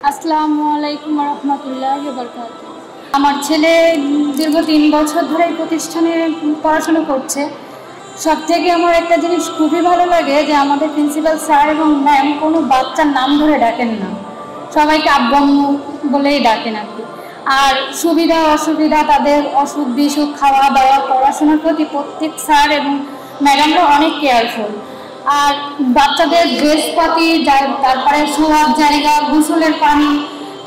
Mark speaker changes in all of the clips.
Speaker 1: আসসালামু আলাইকুম রহমতুল্লাহি ওয়া বারাকাতুহু। আমার ছেলে দীর্ঘ 3 বছর ধরে এই প্রতিষ্ঠানে পড়াশোনা করছে। সবথেকে আমার একটা জিনিস খুবই ভালো লাগে যে আমাদের প্রিন্সিপাল স্যার এবং ম্যাম কোনো বাচ্চার নাম ধরে ডাকেন না, সবাইকে আব্বু আম্মু বলেই ডাকেন আর কি। আর সুবিধা অসুবিধা, তাদের অসুখ বিসুখ, খাওয়া দাওয়া, পড়াশোনার প্রতি প্রত্যেক স্যার এবং ম্যাডামরা অনেক কেয়ারফুল। আর বাচ্চাদের ড্রেসপাতি, তারপরে শোয়ার জায়গা, গোসলের পানি,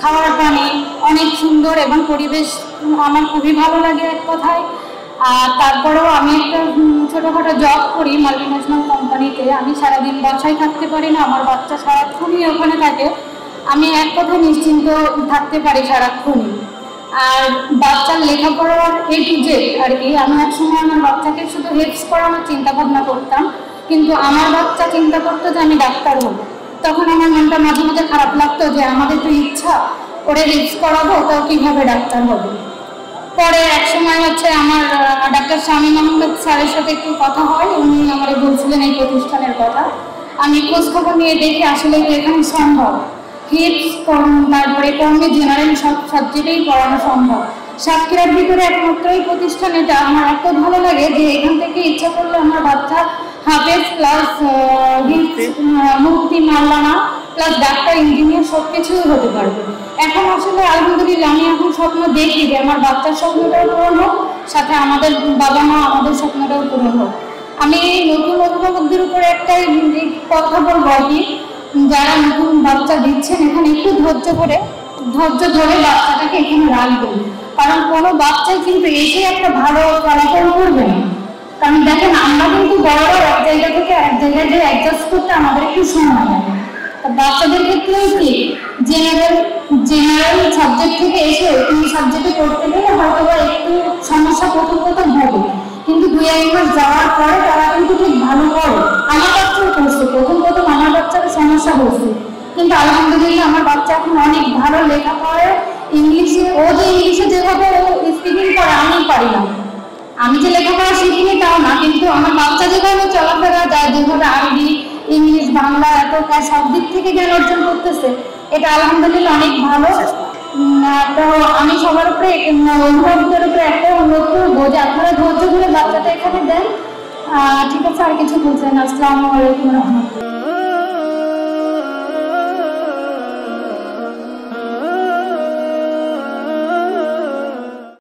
Speaker 1: খাওয়ার পানি অনেক সুন্দর এবং পরিবেশ আমার খুবই ভালো লাগে এক কথায়। আর তারপরেও আমি একটা ছোটোখাটো জব করি মাল্টিন্যাশনাল কোম্পানিতে। আমি সারাদিন বাসায় থাকতে পারি না, আমার বাচ্চা সারাক্ষণই ওখানে থাকে। আমি এক কথায় নিশ্চিন্ত থাকতে পারি সারাক্ষণই। আর বাচ্চার লেখাপড়ার টু জেড আর কি। আমি একসময় আমার বাচ্চাকে শুধু হেল্পস করানোর চিন্তা ভাবনা করতাম, কিন্তু আমার বাচ্চা চিন্তা করতো যে আমি ডাক্তার হব। তখন আমার মনটা মাঝে মাঝে খারাপ লাগতো যে আমাদের তো ইচ্ছা ওরে হেল্পস করাবো, তাও কীভাবে ডাক্তার হবে। পরে এক সময় আমার ডাক্তার শামীম আহমেদ স্যারের সাথে একটু কথা হয়, উনি আমার বলছিলেন এই প্রতিষ্ঠানের কথা। আমি খোঁজখবর নিয়ে দেখি আসলে এখানে সম্ভব হিপস, তারপরে কর্মী, জেনারেল সব সাবজেক্টেই পড়ানো সম্ভব। সাতক্ষীরার ভিতরে একমাত্র এই প্রতিষ্ঠান এটা। আমার এত ভালো লাগে যে এখান থেকে ইচ্ছা করলে আমার বাচ্চা হাফেজ প্লাস মুফতি, মাওলানা প্লাস ডাক্তার, ইঞ্জিনিয়ার সব কিছুই হতে পারবে। এখন আসলে আলহামদুলিল্লাহ আমি এখন স্বপ্ন দেখি যে আমার বাচ্চার স্বপ্নটাও পূরণ হোক, সাথে আমাদের বাবা মা আমাদের স্বপ্নটাও পূরণ হোক। আমি নতুন অভিভাবকদের উপরে একটাই কথা বলবো আর কি, যারা নতুন বাচ্চা দিচ্ছেন এখানে একটু ধৈর্য ধরে বাচ্চাটাকে এখানে রাখবেন। কারণ কোনো বাচ্চাই কিন্তু এসে একটা ভালো ফলাফল করবে না। কারণ দেখেন, আমরা কিন্তু বড়রা এক জায়গা থেকে এক জায়গায় যে অ্যাডজাস্ট করতে আমাদের একটু সময় লাগে। বাচ্চাদের ক্ষেত্রেও কি জেনারেল সাবজেক্ট থেকে এসে এই সাবজেক্টে পড়তে গেলে হয়তো বা একটু সমস্যা প্রথম হবে, কিন্তু 2-1 মাস যাওয়ার পরে তারা কিন্তু ঠিক ভালো করে। আমার বাচ্চাও করছে, প্রথম আমার বাচ্চারও সমস্যা হচ্ছে, কিন্তু আলহামদুলিল্লাহ আমার বাচ্চা এখন অনেক ভালো লেখা করে। ইংলিশে ইংলিশে যেভাবে স্পিকিং করে আমি পারি না। আমি যে লেখাপড়া শিখিনি তাও না, কিন্তু আমার বাচ্চা যেভাবে চলাফেরা যায়, যেভাবে আরবি, ইংলিশ, বাংলা এত সব দিক থেকে জ্ঞান অর্জন করতেছে, এটা আলহামদুলিল্লাহ অনেক ভালো। তো আমি সবার উপরে অভিভাবকদের উপরে একটা অনুরোধ করবো যে আপনারা ধৈর্য ধরে বাচ্চাটা এখানে দেন। ঠিক আছে, আর কিছু বলছেন? আসসালামু আলাইকুম রহমতুল্লাহ।